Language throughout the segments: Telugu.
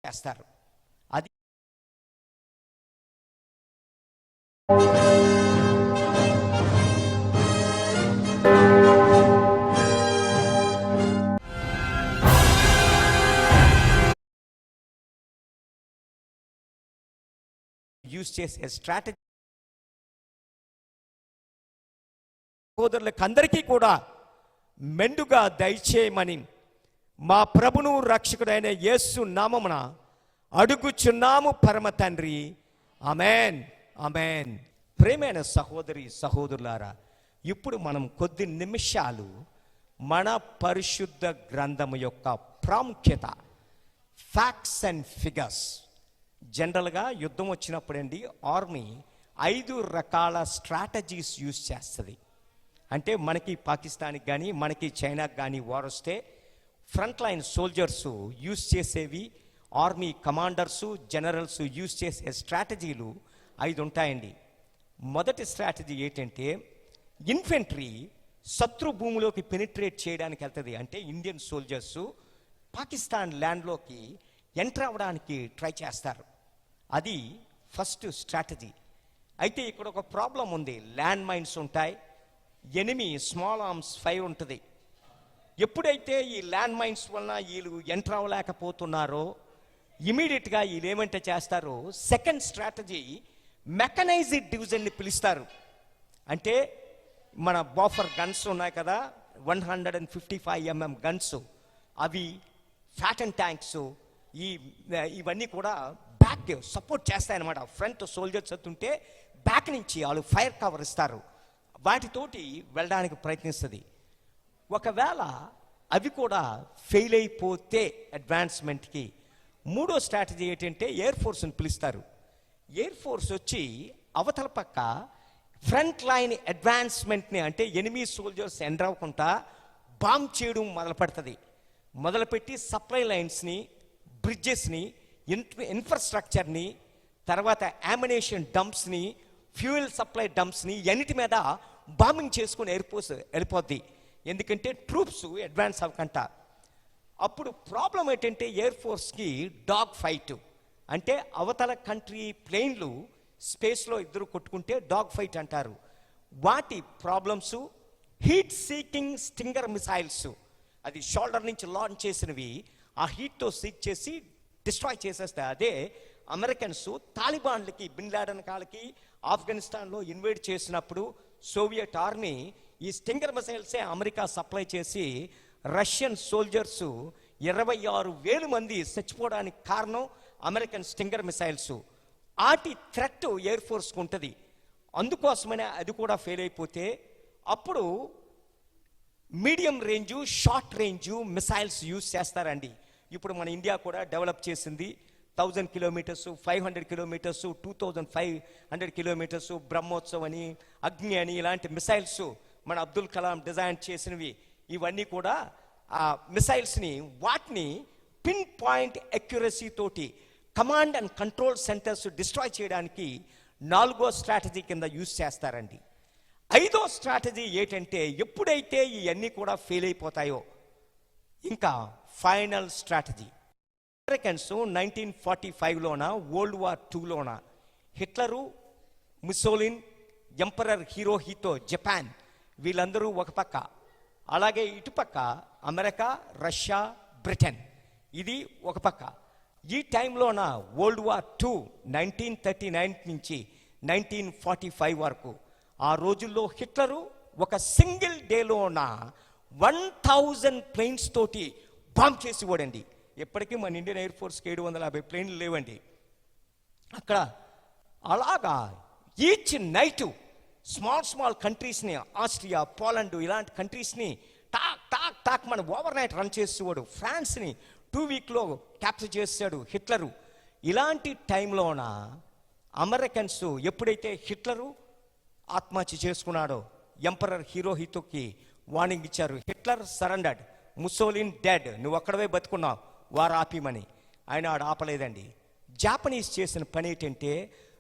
చేస్తారు. అది యూజ్ చేసే స్ట్రాటజీ సోదరులకు అందరికీ కూడా మెండుగా దయచేయమని మా ప్రభును రక్షకుడైన యేసు నామమున అడుగుచున్నాము పరమ తండ్రి. Amen, amen. ప్రేమైన సహోదరి సహోదరులారా, ఇప్పుడు మనం కొద్ది నిమిషాలు మన పరిశుద్ధ గ్రంథము యొక్క ప్రాముఖ్యత, ఫ్యాక్ట్స్ అండ్ ఫిగర్స్. జనరల్గా యుద్ధం వచ్చినప్పుడండి ఆర్మీ 5 రకాల స్ట్రాటజీస్ యూజ్ చేస్తుంది. అంటే మనకి పాకిస్తాన్కి కానీ మనకి చైనాకి కానీ వార్ వస్తే ఫ్రంట్ లైన్ సోల్జర్స్ యూజ్ చేసేవి, ఆర్మీ కమాండర్సు జనరల్స్ యూజ్ చేసే స్ట్రాటజీలు 5 ఉంటాయండి. మొదటి స్ట్రాటజీ ఏంటంటే ఇన్ఫెంట్రీ శత్రు భూమిలోకి పెనిట్రేట్ చేయడానికి వెళ్తుంది. అంటే ఇండియన్ సోల్జర్సు పాకిస్తాన్ ల్యాండ్లోకి ఎంటర్ అవ్వడానికి ట్రై చేస్తారు. అది ఫస్ట్ స్ట్రాటజీ. అయితే ఇక్కడ ఒక ప్రాబ్లం ఉంది. ల్యాండ్ మైన్స్ ఉంటాయి, ఎనిమి స్మాల్ ఆర్మ్స్ 5 ఉంటుంది. ఎప్పుడైతే ఈ ల్యాండ్ మైన్స్ వలన వీళ్ళు ఎంటర్ అవ్వలేకపోతున్నారో ఇమీడియట్గా వీళ్ళు ఏమంటే చేస్తారు, సెకండ్ స్ట్రాటజీ మెకనైజ్డ్ డివిజన్ని పిలుస్తారు. అంటే మన బాఫర్ గన్స్ ఉన్నాయి కదా, 155 mm గన్స్, అవి ఫ్యాటన్ ట్యాంక్స్, ఇవన్నీ కూడా బ్యాక్ సపోర్ట్ చేస్తాయన్నమాట. ఫ్రంట్ సోల్జర్స్ వస్తుంటే బ్యాక్ నుంచి వాళ్ళు ఫైర్ కవర్ ఇస్తారు, వాటితోటి వెళ్ళడానికి ప్రయత్నిస్తుంది. ఒకవేళ అవి కూడా ఫెయిల్ అయిపోతే అడ్వాన్స్మెంట్కి మూడో స్ట్రాటజీ ఏంటంటే ఎయిర్ ఫోర్స్ని పిలుస్తారు. ఎయిర్ ఫోర్స్ వచ్చి అవతల పక్క ఫ్రంట్ లైన్ అడ్వాన్స్మెంట్ని, అంటే ఎనిమీ సోల్జర్స్ ఎంటర్ అవ్వకుండా బాంబ్ చేయడం మొదలుపెట్టి సప్లై లైన్స్ని, బ్రిడ్జెస్ని, ఇన్ఫ్రాస్ట్రక్చర్ని, తర్వాత యామినేషన్ డంప్స్ని, ఫ్యూయల్ సప్లై డంప్స్ని, అన్నిటి మీద బాంబింగ్ చేసుకుని ఎయిర్ ఫోర్స్ వెళ్ళిపోద్ది. ఎందుకంటే ట్రూప్స్ అడ్వాన్స్ అవ్వకంట. అప్పుడు ప్రాబ్లం ఏంటంటే ఎయిర్ ఫోర్స్కి డాగ్ ఫైట్, అంటే అవతల కంట్రీ ప్లేన్లు స్పేస్లో ఇద్దరు కొట్టుకుంటే డాగ్ ఫైట్ అంటారు. వాటి problems heat seeking Stinger missiles, అది షోల్డర్ నుంచి లాంచ్ చేసినవి, ఆ హీట్తో సీక్ చేసి డిస్ట్రాయ్ చేసేస్తాయి. అదే అమెరికన్స్ తాలిబాన్లకి, బిన్ లాడెన్ కాళ్ళకి ఆఫ్ఘనిస్తాన్లో ఇన్వైట్ చేసినప్పుడు సోవియట్ ఆర్మీ ఈ స్టింగర్ మిసైల్సే అమెరికా సప్లై చేసి రష్యన్ సోల్జర్స్ 26,000 మంది చచ్చిపోవడానికి కారణం అమెరికన్ స్టింగర్ మిసైల్స్. వాటి థ్రెట్ ఎయిర్ ఫోర్స్కి ఉంటుంది. అందుకోసమనే అది కూడా ఫెయిల్ అయిపోతే అప్పుడు medium range, short range missiles use చేస్తారండి. ఇప్పుడు మన ఇండియా కూడా డెవలప్ చేసింది. 1000 కిలోమీటర్స్, 500 కిలోమీటర్స్, 2500 కిలోమీటర్స్, బ్రహ్మోత్సవ్ అని, అగ్ని అని, ఇలాంటి మిసైల్స్ మన అబ్దుల్ కలాం డిజైన్ చేసినవి. ఇవన్నీ కూడా ఆ మిసైల్స్ని వాటిని పిన్ పాయింట్ అక్యురసీ తోటి command and control centres destroy చేయడానికి 4వ స్ట్రాటజీ కింద యూజ్ చేస్తారండి. 5వ స్ట్రాటజీ ఏంటంటే ఎప్పుడైతే ఇవన్నీ కూడా ఫెయిల్ అయిపోతాయో ఇంకా ఫైనల్ స్ట్రాటజీ. అమెరికన్స్ 1945లోన వరల్డ్ వార్ 2లోన Hitler, Mussolini, emperor Hirohito Japan, వీళ్ళందరూ ఒక పక్క, అలాగే ఇటుపక్క అమెరికా, రష్యా, బ్రిటన్, ఇది ఒక పక్క. ఈ టైంలోన వరల్డ్ వార్ 2 1939 నుంచి 1945 వరకు, ఆ రోజుల్లో హిట్లరు ఒక సింగిల్ డేలోన 1000 ప్లేన్స్ తోటి బాంబ్ చేసి ఇవ్వడండి. ఎప్పటికీ మన ఇండియన్ ఎయిర్ ఫోర్స్కి 750 ప్లేన్లు లేవండి అక్కడ. అలాగా ఈచ్ నైట్ స్మాల్ కంట్రీస్ని, ఆస్ట్రియా, పోలాండ్ ఇలాంటి కంట్రీస్ని టాక్ టాక్ టాక్ మన ఓవర్ నైట్ రన్ చేసేవాడు. ఫ్రాన్స్ని 2 వీక్లో క్యాప్చర్ చేసాడు హిట్లరు. ఇలాంటి టైంలోన అమెరికన్స్ ఎప్పుడైతే హిట్లరు ఆత్మహత్య చేసుకున్నాడో ఎంపరర్ హిరోహితోకి వార్నింగ్ ఇచ్చారు, హిట్లర్ సరెండర్డ్, ముసోలిన్ డెడ్, నువ్వు ఒక్కడవే బతుకున్నావు, వారు ఆపిమని. ఆయన ఆడ ఆపలేదండి. జాపనీస్ చేసిన పని ఏంటంటే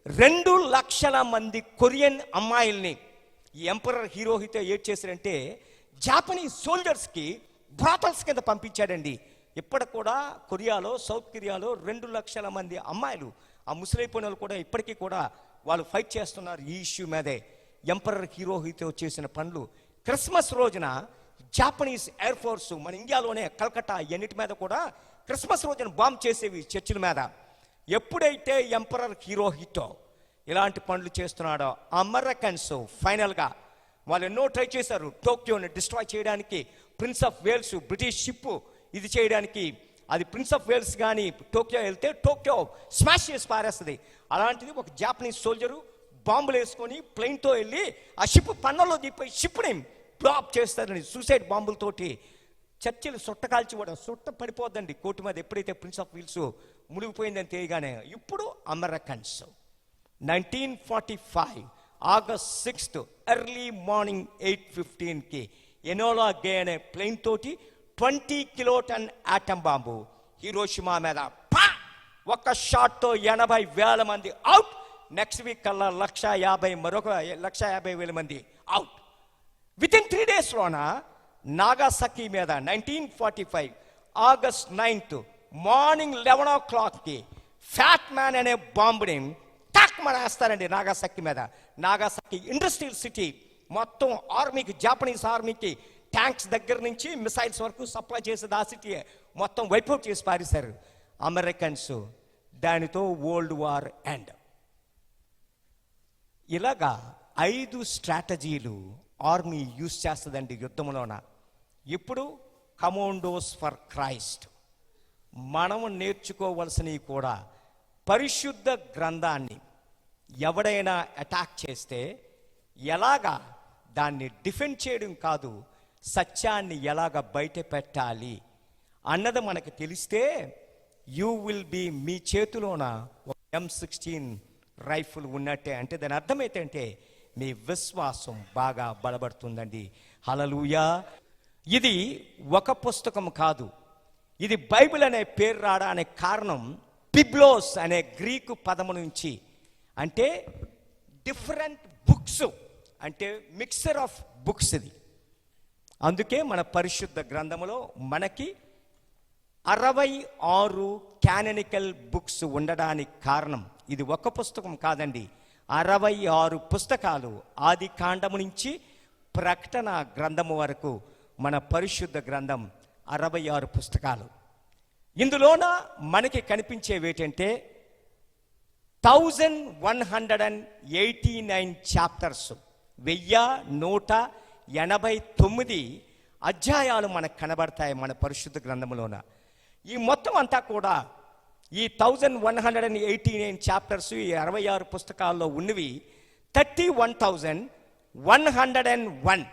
2 లక్షల మంది కొరియన్ అమ్మాయిల్ని ఈ ఎంపరర్ హిరోహితో ఏడ్ చేశారంటే జాపనీస్ సోల్జర్స్కి బ్రాతల్స్ కింద పంపించాడండి. ఇప్పటికి కూడా కొరియాలో, సౌత్ కొరియాలో 2 లక్షల మంది అమ్మాయిలు, ఆ ముసలైపోయిన వాళ్ళు కూడా ఇప్పటికీ కూడా వాళ్ళు ఫైట్ చేస్తున్నారు ఈ ఇష్యూ మీదే. ఎంపరర్ హిరోహితో చేసిన పనులు. క్రిస్మస్ రోజున జాపనీస్ ఎయిర్ ఫోర్సు మన ఇండియాలోనే కలకత్తా ఎన్నిటి మీద కూడా క్రిస్మస్ రోజున బాంబ్ చేసేవి చర్చిల మీద. ఎప్పుడైతే ఎంపరర్ హిరోహితో ఇలాంటి పనులు చేస్తున్నాడో, అమెరికన్స్ ఫైనల్గా వాళ్ళు ఎన్నో ట్రై చేశారు టోక్యోని డిస్ట్రాయ్ చేయడానికి. Prince of Wales British ship ఇది చేయడానికి, అది ప్రిన్స్ ఆఫ్ వేల్స్ కానీ టోక్యో వెళ్తే టోక్యో స్మాష్ చేసి పారేస్తుంది. అలాంటిది ఒక జాపనీస్ సోల్జరు బాంబులు వేసుకొని ప్లెయిన్తో వెళ్ళి ఆ షిప్ పన్నులో దిగిపోయి షిప్ని బ్లాప్ చేస్తారని సూసైడ్ బాంబులతోటి. చర్చిలు సుట్ట కాల్చివ్వడం, సుట్ట పడిపోద్దండి కోర్టు మీద ఎప్పుడైతే ప్రిన్స్ ఆఫ్ వీల్స్ మునిగిపోయిందని తెలియగానే. ఇప్పుడు అమెరికన్స్ 1945 ఆగస్ట్ 6 ఎర్లీ మార్నింగ్ 8:15కి ఎనోలా గే అనే ప్లెయిన్ తోటి 20 కిలోటన్ ఆటం బాంబు హీరోషిమా మీద ఒక్క షాట్తో 80,000 మంది అవుట్. నెక్స్ట్ వీక్ కల్లా 150,000, మరొక 150,000 మంది అవుట్. విత్ ఇన్ 3 డేస్లోన నాగాసాకి మీద 1945 ఆగస్ట్ 9 మార్నింగ్ 11 o'clockకి ఫ్యాట్ మ్యాన్ అనే బాంబుని వేస్తారండి నాగాసాకి మీద. నాగాసాకి ఇండస్ట్రియల్ సిటీ మొత్తం ఆర్మీకి, జాపనీస్ ఆర్మీకి ట్యాంక్స్ దగ్గర నుంచి మిసైల్స్ వరకు సప్లై చేసేది ఆ సిటీ మొత్తం వైపౌట్ చేసి పారేశారు అమెరికన్స్. దానితో వరల్డ్ వార్ ఎండ్. ఇలాగా 5 స్ట్రాటజీలు ఆర్మీ యూజ్ చేస్తుందండి యుద్ధంలోన. ఇప్పుడు కమాండోస్ ఫర్ క్రైస్ట్. మనం నేర్చుకోవలసినవి కూడా పరిశుద్ధ గ్రంథాన్ని ఎవడైనా అటాక్ చేస్తే ఎలాగా దాన్ని డిఫెండ్ చేయడం కాదు, సత్యాన్ని ఎలాగ బయట పెట్టాలి అన్నది మనకు తెలిస్తే యూ విల్ బి, మీ చేతిలోన ఒక M16 రైఫిల్ ఉన్నట్టే. అంటే దాని అర్థం ఏంటంటే మీ విశ్వాసం బాగా బలపడుతుందండి. హల్లెలూయా. ఇది ఒక పుస్తకం కాదు, ఇది బైబిల్ అనే పేరు రావడానికి కారణం బిబ్లోస్ అనే గ్రీకు పదము నుంచి. అంటే డిఫరెంట్ బుక్స్, అంటే మిక్సర్ ఆఫ్ బుక్స్ ఇది. అందుకే మన పరిశుద్ధ గ్రంథములో మనకి 66 క్యాననికల్ బుక్స్ ఉండడానికి కారణం. ఇది ఒక పుస్తకం కాదండి, 66 పుస్తకాలు. ఆది కాండము నుంచి ప్రకటన గ్రంథము వరకు మన పరిశుద్ధ గ్రంథం 66 పుస్తకాలు. ఇందులోన మనకి కనిపించేవి ఏంటంటే 1189 చాప్టర్స్, 1189 అధ్యాయాలు మనకు కనబడతాయి మన పరిశుద్ధ గ్రంథంలోన. ఈ మొత్తం అంతా కూడా ఈ 1189 చాప్టర్స్, ఈ 66 పుస్తకాల్లో ఉన్నవి 31,101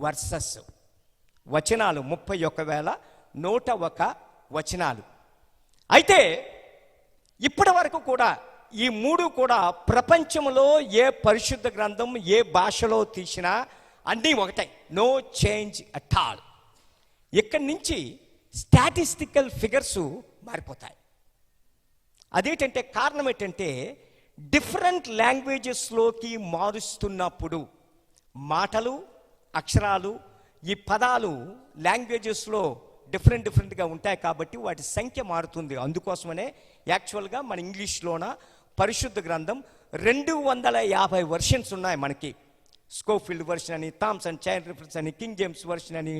వర్సెస్, వచనాలు 31,101 వచనాలు. అయితే ఇప్పటి వరకు కూడా ఈ 3 కూడా ప్రపంచంలో ఏ పరిశుద్ధ గ్రంథం ఏ భాషలో తీసినా అన్నీ ఒకటే, నో చేంజ్ అట్ ఆల్. ఇక్కడి నుంచి స్టాటిస్టికల్ ఫిగర్స్ మారిపోతాయి. అదేంటంటే కారణం ఏంటంటే డిఫరెంట్ లాంగ్వేజెస్లోకి మారుస్తున్నప్పుడు మాటలు, అక్షరాలు, ఈ పదాలు లాంగ్వేజెస్లో డిఫరెంట్గా ఉంటాయి కాబట్టి వాటి సంఖ్య మారుతుంది. అందుకోసమనే యాక్చువల్గా మన ఇంగ్లీష్లోన పరిశుద్ధ గ్రంథం 250 వర్షన్స్ ఉన్నాయి మనకి. స్కోఫీల్డ్ వర్షన్ అని, థామ్సన్ చైల్డ్ రిఫరెన్స్ అని, కింగ్ జేమ్స్ వర్షన్ అని,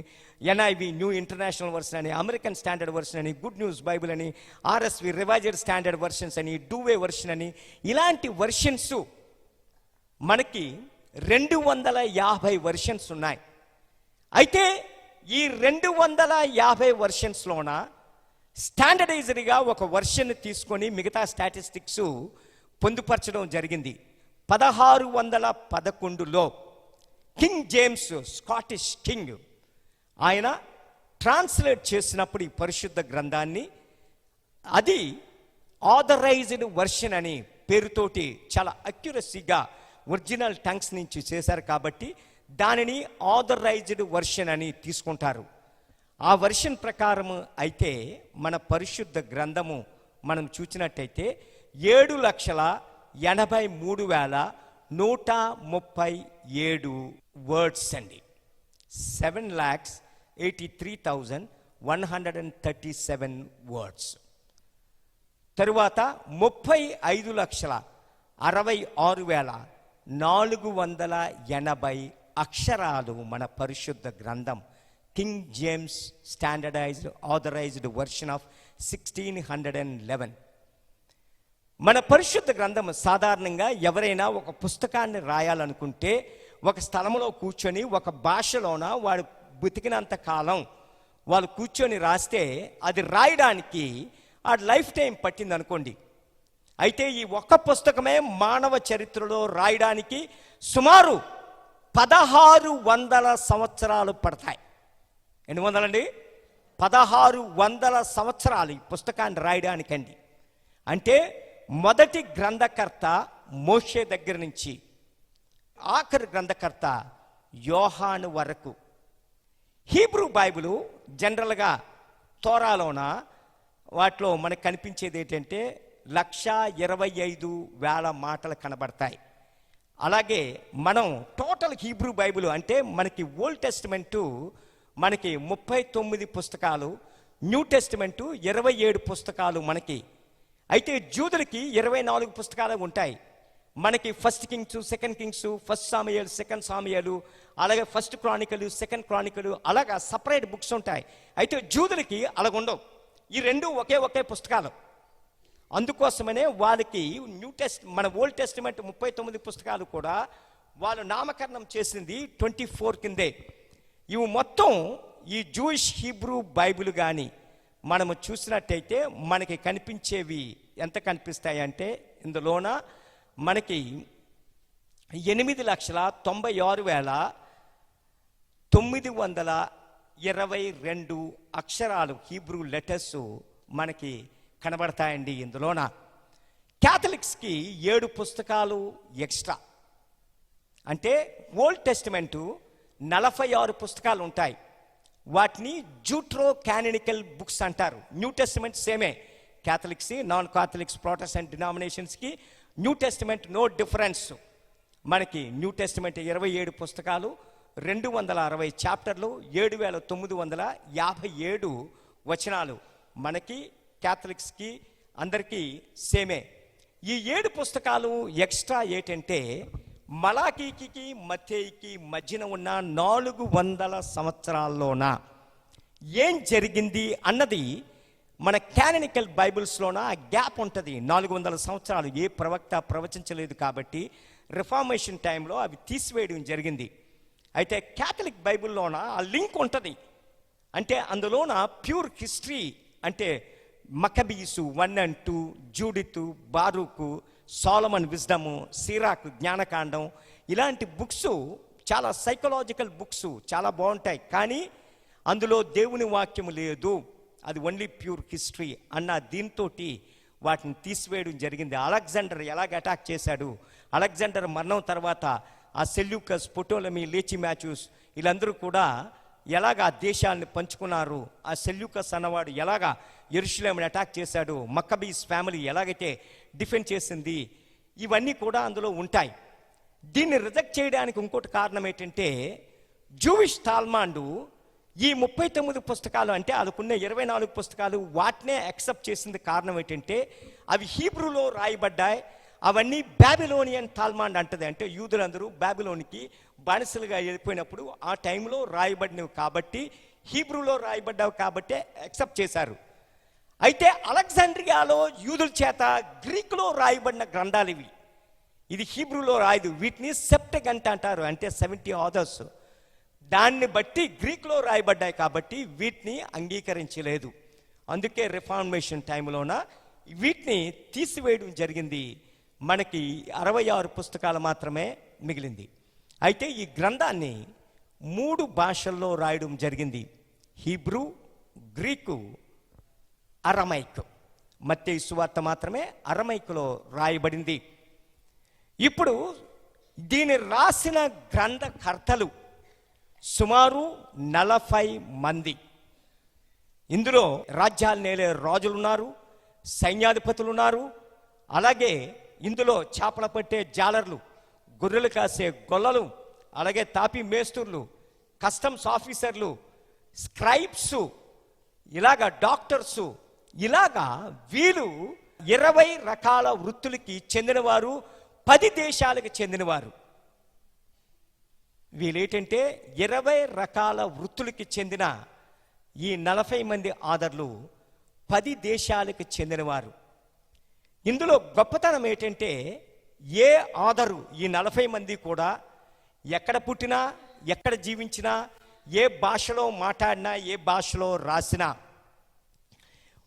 NIV న్యూ ఇంటర్నేషనల్ వర్షన్ అని, అమెరికన్ స్టాండర్డ్ వర్షన్ అని, గుడ్ న్యూస్ బైబిల్ అని, RSV రివైజ్డ్ స్టాండర్డ్ వర్షన్స్ అని, డూవే వర్షన్ అని, ఇలాంటి వర్షన్స్ మనకి 250 వర్షన్స్ ఉన్నాయి. అయితే ఈ 250 వర్షన్స్లోన స్టాండర్డైజ్డ్గా ఒక వర్షన్ తీసుకొని మిగతా స్టాటిస్టిక్స్ పొందుపరచడం జరిగింది. 1611లో కింగ్ జేమ్స్, స్కాటిష్ కింగ్, ఆయన ట్రాన్స్లేట్ చేసినప్పుడు ఈ పరిశుద్ధ గ్రంథాన్ని, అది ఆథరైజ్డ్ వర్షన్ అని పేరుతోటి చాలా అక్యురసీగా ఒరిజినల్ టంగ్స్ నుంచి చేశారు కాబట్టి దానిని ఆథరైజ్డ్ వర్షన్ అని తీసుకుంటారు. ఆ వర్షన్ ప్రకారం అయితే మన పరిశుద్ధ గ్రంథము మనం చూసినట్టయితే 7,83,137 వర్డ్స్ అండి. 7,83,137 137 వర్డ్స్. తరువాత 35,66,480 అక్షరాలు మన పరిశుద్ధ గ్రంథం, king James standardized authorized version of 1611. మన పరిశుద్ధ గ్రంథం సాధారణంగా ఎవరైనా ఒక పుస్తకాన్ని రాయాలనుకుంటే ఒక స్థలంలో కూర్చొని ఒక భాషలోన వాడు బతికినంత కాలం వాళ్ళు కూర్చొని రాస్తే అది రాయడానికి ఆ లైఫ్ టైం పట్టింది అనుకోండి. అయితే ఈ ఒక్క పుస్తకమే మానవ చరిత్రలో రాయడానికి సుమారు 1600 సంవత్సరాలు పడతాయి. ఎన్ని వందలండి? 1600 సంవత్సరాలు ఈ పుస్తకాన్ని రాయడానికండి. అంటే మొదటి గ్రంథకర్త మోషే దగ్గర నుంచి ఆఖరి గ్రంథకర్త యోహాను వరకు. హీబ్రూ బైబిలు జనరల్గా తోరాలోన వాటిలో మనకు కనిపించేది ఏంటంటే 125,000 మాటలు కనబడతాయి. అలాగే మనం టోటల్ హీబ్రూ బైబిల్ అంటే మనకి ఓల్డ్ టెస్టిమెంటు మనకి 39 పుస్తకాలు, న్యూ టెస్టిమెంటు 27 పుస్తకాలు మనకి. అయితే జూదులకి 24 పుస్తకాలు ఉంటాయి. మనకి first Kings, second Kings, first Samuel, second Samuel, అలాగే ఫస్ట్ క్రానికలు, సెకండ్ క్రానికలు, అలాగా సపరేట్ బుక్స్ ఉంటాయి. అయితే జూదులకి అలాగుండవు. ఈ రెండు ఒకే పుస్తకాలు. అందుకోసమనే వాళ్ళకి మన ఓల్డ్ టెస్టిమెంట్ 39 పుస్తకాలు కూడా వాళ్ళు నామకరణం చేసింది 24 కిందే. ఇవి మొత్తం ఈ జూయిష్ హీబ్రూ బైబిల్ కానీ మనము చూసినట్టయితే మనకి కనిపించేవి ఎంత కనిపిస్తాయి అంటే ఇందులోన మనకి 8,96,922 అక్షరాలు హీబ్రూ లెటర్స్ మనకి కనబడతాయండి ఇందులోన. క్యాథలిక్స్కి 7 పుస్తకాలు ఎక్స్ట్రా. అంటే ఓల్డ్ టెస్టిమెంటు 46 పుస్తకాలు ఉంటాయి. వాటిని జూట్రో క్యానినికల్ బుక్స్ అంటారు. న్యూ టెస్టిమెంట్ సేమే. క్యాథలిక్స్, నాన్ క్యాథలిక్స్, ప్రొటెస్టెంట్ డినామినేషన్స్కి న్యూ టెస్టిమెంట్ నో డిఫరెన్స్. మనకి న్యూ టెస్టిమెంట్ 27 పుస్తకాలు, 260 చాప్టర్లు, 7,957 వచనాలు. మనకి క్యాథలిక్స్కి అందరికీ సేమే. ఈ 7 పుస్తకాలు ఎక్స్ట్రా ఏంటంటే మలాకీకి మత్తేయుకి మధ్యన ఉన్న 400 సంవత్సరాల్లోన ఏం జరిగింది అన్నది మన క్యాననికల్ బైబిల్స్లోన ఆ గ్యాప్ ఉంటుంది. 400 సంవత్సరాలు ఏ ప్రవక్త ప్రవచించలేదు కాబట్టి రిఫార్మేషన్ టైంలో అవి తీసివేయడం జరిగింది. అయితే క్యాథలిక్ బైబిల్లోన ఆ లింక్ ఉంటుంది. అంటే అందులోన ప్యూర్ హిస్టరీ అంటే మకబీసు 1 and 2, జూడితు, బారూకు, సోలమన్ విజ్డము, సీరాకు జ్ఞానకాండం, ఇలాంటి బుక్స్ చాలా సైకలాజికల్ బుక్స్, చాలా బాగుంటాయి. కానీ అందులో దేవుని వాక్యము లేదు, అది ఓన్లీ ప్యూర్ హిస్టరీ అన్న దీంతో వాటిని తీసివేయడం జరిగింది. అలెగ్జాండర్ ఎలాగ అటాక్ చేశాడు, అలెగ్జాండర్ మరణం తర్వాత ఆ సెల్యూకస్, పొటోలమీ, లేచి మ్యాచ్యూస్ వీళ్ళందరూ కూడా ఎలాగ ఆ దేశాన్ని పంచుకున్నారు, ఆ సెల్యూకస్ అన్నవాడు ఎలాగా యెరూషలేముని అటాక్ చేశాడు, మక్కబీస్ ఫ్యామిలీ ఎలాగైతే డిఫెండ్ చేసింది, ఇవన్నీ కూడా అందులో ఉంటాయి. దీన్ని రిజెక్ట్ చేయడానికి ఇంకోటి కారణం ఏంటంటే జూయిష్ తాల్మాండు ఈ 39 పుస్తకాలు అంటే அதுకున్న 24 పుస్తకాలు వాటినే యాక్సెప్ట్ చేసింది. కారణం ఏంటంటే అవి హీబ్రూలో రాయబడ్డాయి. అవన్నీ బాబిలోనియన్ తాల్మాండ్ అంటది. అంటే యూదులందరూ బాబిలోనికి బానిసలుగా వెళ్ళిపోయినప్పుడు ఆ టైంలో రాయబడినవి కాబట్టి, హీబ్రూలో రాయబడ్డావు కాబట్టి యాక్సెప్ట్ చేశారు. అయితే అలెగ్జాండ్రియాలో యూదుల చేత గ్రీకులో రాయబడిన గ్రంథాలు ఇవి. ఇది హీబ్రూలో రాయదు. వీటిని సెప్టెగంట్ అంటారు, అంటే 70 ఆథర్స్. దాన్ని బట్టి గ్రీకులో రాయబడ్డాయి కాబట్టి వీటిని అంగీకరించలేదు. అందుకే రిఫార్మేషన్ టైంలోన వీటిని తీసివేయడం జరిగింది. మనకి 66 పుస్తకాలు మాత్రమే మిగిలింది. అయితే ఈ గ్రంథాన్ని 3 భాషల్లో రాయడం జరిగింది: హీబ్రూ, గ్రీకు, అరమైక్. మత్తయి సువార్త మాత్రమే అరమైక్లో రాయబడింది. ఇప్పుడు దీన్ని రాసిన గ్రంథకర్తలు సుమారు 40 మంది. ఇందులో రాజ్యాలు నేలే రాజులున్నారు, సైన్యాధిపతులు ఉన్నారు, అలాగే ఇందులో చేపల పట్టే జాలర్లు, గొర్రెలు కాసే గొల్లలు, అలాగే తాపి మేస్తుర్లు, కస్టమ్స్ ఆఫీసర్లు, స్క్రైబ్స్, ఇలాగా డాక్టర్సు, ఇలాగా వీళ్ళు 20 రకాల వృత్తులకి చెందినవారు, 10 దేశాలకు చెందినవారు. వీళ్ళేంటంటే 20 రకాల వృత్తులకి చెందిన ఈ 40 మంది ఆధర్లు 10 దేశాలకు చెందినవారు. ఇందులో గొప్పతనం ఏంటంటే ఏ ఆధరు ఈ 40 మంది కూడా ఎక్కడ పుట్టినా, ఎక్కడ జీవించినా, ఏ భాషలో మాట్లాడినా, ఏ భాషలో రాసినా,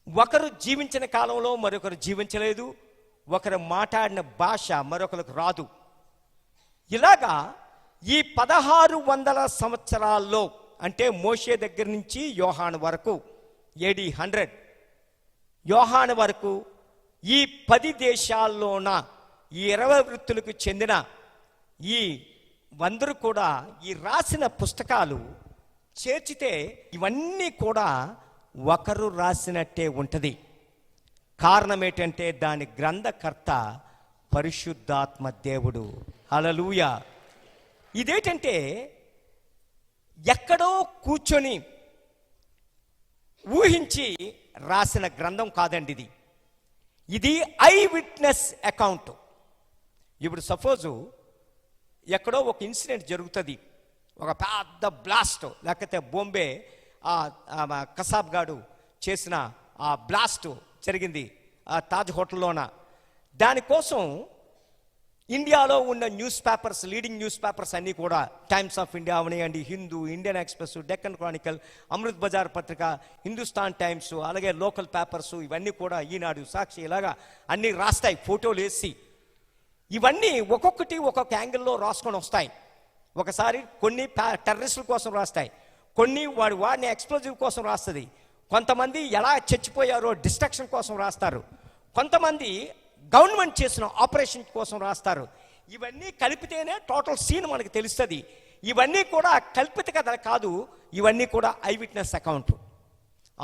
ఒకరు జీవించిన కాలంలో మరొకరు జీవించలేదు, ఒకరు మాట్లాడిన భాష మరొకరికి రాదు. ఇలాగా ఈ 1600 సంవత్సరాల్లో, అంటే మోషే దగ్గర నుంచి యోహాను వరకు, AD 100 యోహాను వరకు ఈ 10 దేశాల్లోన ఈ 20 వృత్తులకు చెందిన ఈ అందరూ కూడా ఈ రాసిన పుస్తకాలు చేర్చితే ఇవన్నీ కూడా ఒకరు రాసినట్టే ఉంటుంది. కారణం ఏంటంటే దాని గ్రంథకర్త పరిశుద్ధాత్మ దేవుడు. హల్లెలూయా. ఇదేంటంటే ఎక్కడో కూర్చొని ఊహించి రాసిన గ్రంథం కాదండి ఇది. ఇది ఐ విట్నెస్ అకౌంట్. ఇప్పుడు సపోజు ఎక్కడో ఒక ఇన్సిడెంట్ జరుగుతుంది, ఒక పెద్ద బ్లాస్ట్, లేకపోతే బాంబే కసాబ్ గాడు చేసిన ఆ బ్లాస్ట్ జరిగింది ఆ తాజ్ హోటల్లోన. దానికోసం ఇండియాలో ఉన్న news papers, leading news papers అన్నీ కూడా టైమ్స్ ఆఫ్ ఇండియా అవనివ్వండి, Hindu, Indian Express, Deccan Chronicle, Amrit Bazar Patrika, Hindustan Times, అలాగే లోకల్ పేపర్స్ ఇవన్నీ కూడా, ఈనాడు, సాక్షి, ఇలాగా అన్నీ రాస్తాయి ఫోటోలు వేసి. ఇవన్నీ ఒక్కొక్కటి ఒక్కొక్క యాంగిల్లో రాసుకొని వస్తాయి. ఒకసారి కొన్ని టెర్రరిస్టుల కోసం రాస్తాయి, కొన్ని వాడిని ఎక్స్ప్లోజివ్ కోసం రాస్తుంది, కొంతమంది ఎలా చచ్చిపోయారో డిస్ట్రక్షన్ కోసం రాస్తారు, కొంతమంది గవర్నమెంట్ చేసిన ఆపరేషన్ కోసం రాస్తారు. ఇవన్నీ కలిపితేనే టోటల్ సీన్ మనకు తెలుస్తుంది. ఇవన్నీ కూడా కల్పిత కథ కాదు, ఇవన్నీ కూడా ఐ విట్నెస్ అకౌంట్.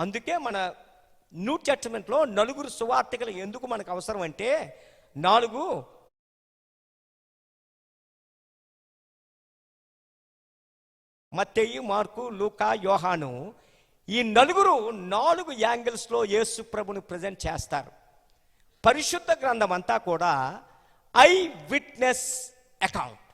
అందుకే మన న్యూ టెస్టమెంట్లో 4 సువార్తికులు ఎందుకు మనకు అవసరం అంటే, 4 మత్తయి, మార్కు, లూకా, యోహాను, ఈ 4 యాంగిల్స్లో యేసు ప్రభుని ప్రజెంట్ చేస్తారు. పరిశుద్ధ గ్రంథం అంతా కూడా ఐ విట్నెస్ అకౌంట్.